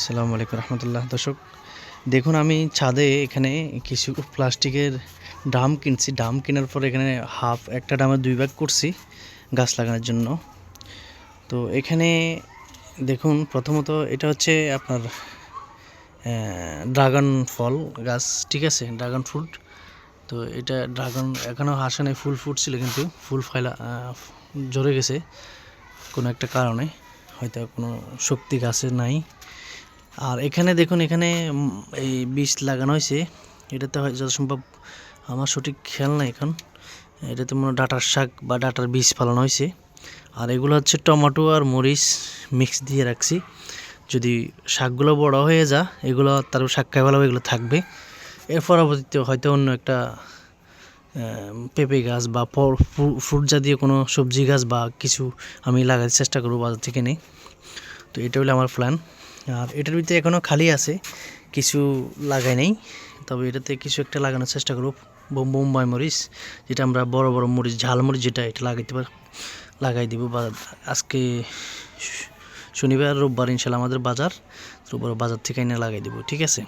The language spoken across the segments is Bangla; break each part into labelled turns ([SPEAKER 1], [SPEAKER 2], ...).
[SPEAKER 1] আসসালামু আলাইকুম রহমতুল্লাহ। দর্শক দেখুন, আমি ছাদে এখানে কিছু প্লাস্টিকের ড্রাম কিনছি। ড্রাম কেনার পর এখানে একটা ড্রামের 2 ভাগ করছি গাছ লাগানোর জন্য। তো এখানে দেখুন, প্রথমত এটা হচ্ছে আপনার ড্রাগন ফল গাছ, ঠিক আছে, ড্রাগন ফ্রুট। তো এটা ড্রাগন এখনও আসে নাই, ফুল ফুটছিল কিন্তু ফুল ঝরে গেছে কোনো একটা কারণে, হয়তো কোনো শক্তি গাছে নাই। আর এখানে দেখুন, এখানে এই বীজ লাগানো হয়েছে। এটাতে হয় যত সম্ভব, আমার সঠিক খেয়াল নাই এখন, এটাতে মনে ডাঁটার শাক বা ডাঁটার বীজ ফলানো হয়েছে। আর এগুলো হচ্ছে টমেটো আর মরিচ মিক্স দিয়ে রাখছি। যদি শাকগুলো বড় হয়ে যায়, এগুলো তার শাক খাই ভালো, এগুলো থাকবে। এর পরবর্তীতে হয়তো অন্য একটা পেঁপে গাছ বা ফ্রুট জাতীয় কোনো সবজি গাছ বা কিছু আমি লাগাতে চেষ্টা করবো বাজার থেকে নিয়ে। তো এটা হলো আমার প্ল্যান। আর এটার ভিতরে এখনও খালি আছে, কিছু লাগাই নেই, তবে এটাতে কিছু একটা লাগানোর চেষ্টা করব। বোম্বাই মরিচ, যেটা আমরা বড় বড় মরিচ, ঝাল মরিচ, যেটা এটা লাগাই দিব। আজকে শনিবার, রোববার ইনশাল্লাহ আমাদের বাজার, রোববার বাজার থেকে এনে লাগাই দিব, ঠিক আছে।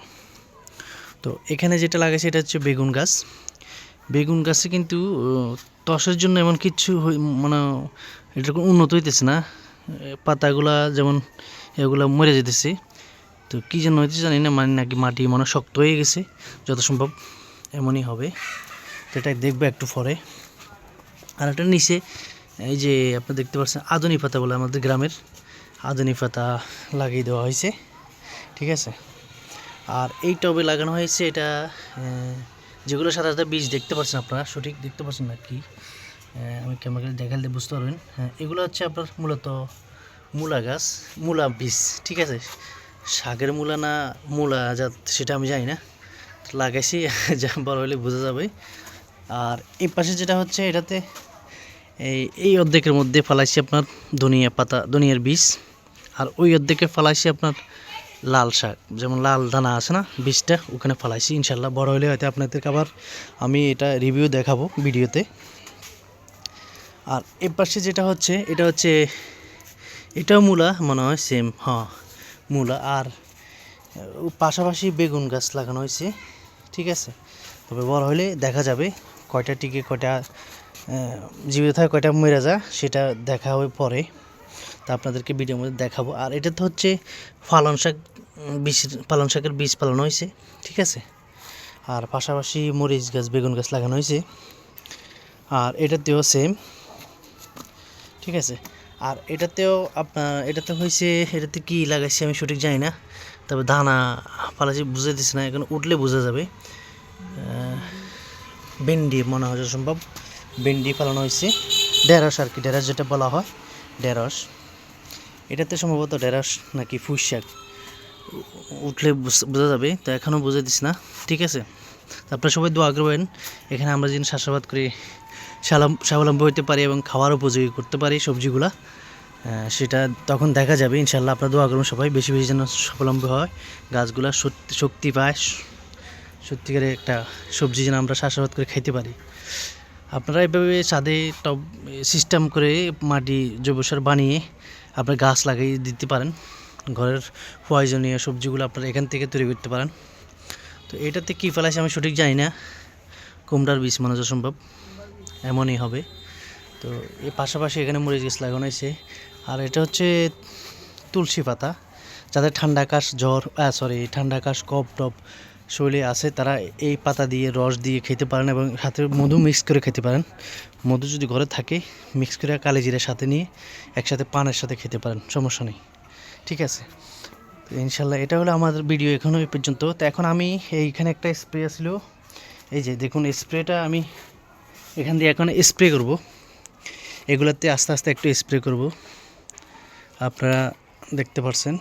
[SPEAKER 1] তো এখানে যেটা লাগাইছে এটা হচ্ছে বেগুন গাছ। বেগুন গাছে কিন্তু ত্বসের জন্য এমন কিছু মানে এটা কোনো উন্নত হইতেছে না, পাতাগুলা যেমন এগুলো মরে যেতেছে। তো কী যেন হইতেছে জানি না, মানে নাকি মাটি মনে শক্ত হয়ে গেছে, যত সম্ভব এমনই হবে। তো এটা দেখবো একটু পরে। আর একটা নিচে এই যে আপনি দেখতে পাচ্ছেন আধুনি পাতা বলে, আমাদের গ্রামের আধুনি পাতা লাগিয়ে দেওয়া হয়েছে, ঠিক আছে। আর এই টবে লাগানো হয়েছে এটা, যেগুলো সাধারণত বীজ দেখতে পাচ্ছেন আপনারা, সঠিক দেখতে পাচ্ছেন না কি, আমি ক্যামেরা দেখালে বুঝতে পারবেন। হ্যাঁ, এগুলো হচ্ছে আপনার মূলত মূলা গাছ, মূলা বীজ, ঠিক আছে। শাকের মূলা না মূলা জাত সেটা আমি জানি না, লাগাইছি, যা বড় হলে বোঝা যাবে। আর এই পাশে যেটা হচ্ছে, এটাতে এই অর্ধেকের মধ্যে ফালাইছি আপনার ধনিয়া পাতা, ধনিয়ার বীজ। আর ওই অর্ধেকে ফালাইছি আপনার লাল শাক, যেমন লাল দানা আছে না, বীজটা ওখানে ফালাইছি। ইনশাল্লাহ বড় হলে হয়তো আপনাদেরকে আবার আমি এটা রিভিউ দেখাবো ভিডিওতে। আর এ পাশে যেটা হচ্ছে, এটা হচ্ছে, এটাও মূলা মনে হয়, সেম, হ্যাঁ মূলা। আর পাশাপাশি বেগুন গাছ লাগানো হয়েছে, ঠিক আছে। তবে বড় হলে দেখা যাবে কয়টা টিকে, কয়টা জীবিত থাকে, কয়টা মরে যায়, সেটা দেখা হবে পরে, তা আপনাদেরকে ভিডিওর মধ্যে দেখাবো। আর এটা তো হচ্ছে পালং শাকের বীজ পালানো হয়েছে, ঠিক আছে। আর পাশাপাশি মরিচ গাছ, বেগুন গাছ লাগানো হয়েছে। আর এটাতেও সেম, ঠিক আছে। আর এটাতে হয়েছে, এটাতে কি লাগাইছি আমি সঠিক জানি না, তবে দানা পালাইছি, বুঝে দিচ্ছি না, এখন উঠলে বোঝা যাবে। ভেন্ডি মনে হয় সম্ভব, ভেন্ডি ফেলানো হয়েছে, ঢেঁড়স আর কি, ঢেঁড়স যেটা বলা হয়, ঢেঁড়স। এটাতে সম্ভবত ঢেঁড়স নাকি পুঁই শাক, উঠলে বোঝা যাবে, তো এখনও বুঝে দিস না, ঠিক আছে। আপনারা সবাই দোয়া করবেন, এখানে আমরা যেন চাষাবাদ করে স্বাবলম্বী হতে পারি এবং খাওয়ার উপযোগী করতে পারি সবজিগুলা, সেটা তখন দেখা যাবে ইনশাল্লাহ। আপনারা দোয়া করুন সবাই, বেশি বেশি যেন স্বাবলম্বী হয়, গাছগুলা শক্তি পায়, সত্যিকারে একটা সবজি যেন আমরা চাষাবাদ করে খাইতে পারি। আপনারা এভাবে ছাদে টব সিস্টেম করে মাটি জৈব সার বানিয়ে আপনার গাছ লাগিয়ে দিতে পারেন। ঘরের প্রয়োজনীয় সবজিগুলো আপনারা এখান থেকে তৈরি করতে পারেন। তো এটাতে কী ফেলাইছে আমি সঠিক জানি না, কুমড়ার বীজ মনে হয় সম্ভব, এমনই হবে। তো এর পাশাপাশি এখানে মরিচ গাছ লাগানো হয়েছে। আর এটা হচ্ছে তুলসী পাতা, যাদের ঠান্ডা কাশ কফ টপ শরীরে আছে, তারা এই পাতা দিয়ে রস দিয়ে খেতে পারেন এবং সাথে মধু মিক্স করে খেতে পারেন। মধু যদি ঘরে থাকে, মিক্স করে কালিজিরার সাথে নিয়ে একসাথে পানের সাথে খেতে পারেন, সমস্যা নেই, ঠিক আছে। তো ইনশাল্লাহ এটা হলো আমাদের ভিডিও এখনও এই পর্যন্ত। তো এখন আমি এইখানে একটা স্প্রে ছিল, এই যে দেখুন স্প্রেটা আমি এখান দিয়ে এখন স্প্রে করব, এগুলোতে আস্তে আস্তে একটু স্প্রে করব, আপনারা দেখতে পাচ্ছেন।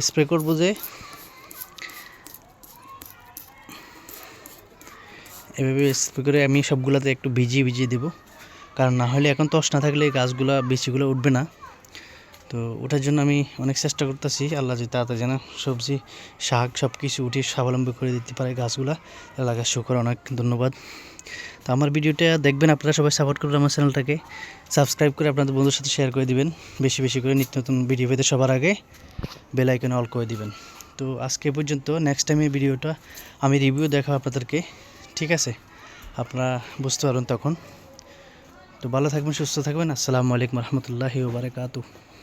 [SPEAKER 1] স্প্রে করব যে এভাবে স্প্রে করে আমি সবগুলোতে একটু ভিজিয়ে দেবো, কারণ না হলে এখন তস না থাকলে গাছগুলা বেশিগুলো উঠবে না। তো ওটার জন্য আমি অনেক চেষ্টা করতেছি, আল্লাহ যে তাড়াতাড়ি যেন সবজি শাক সব কিছু উঠে স্বাবলম্বী করে দিতে পারে গাছগুলা। এলাকার শুকর অনেক ধন্যবাদ। তো আমার ভিডিওটা দেখবেন, আপনারা সবাই সাপোর্ট করবেন আমার চ্যানেলটাকে, সাবস্ক্রাইব করে আপনাদের বন্ধুদের সাথে শেয়ার করে দিবেন, বেশি বেশি করে নিত্য নতুন ভিডিও পেতে সবার আগে বেল আইকনে অল করে দিবেন। তো আজকে পর্যন্ত, নেক্সট টাইমে ভিডিওটা আমি রিভিউ দেখাবো আপনাদেরকে, ঠিক আছে? আপনারা বুঝতে পারবেন তখন। তো ভালো থাকবেন, সুস্থ থাকবেন। আসসালামু আলাইকুম রহমতুল্লাহি ওয়া বারাকাতুহু।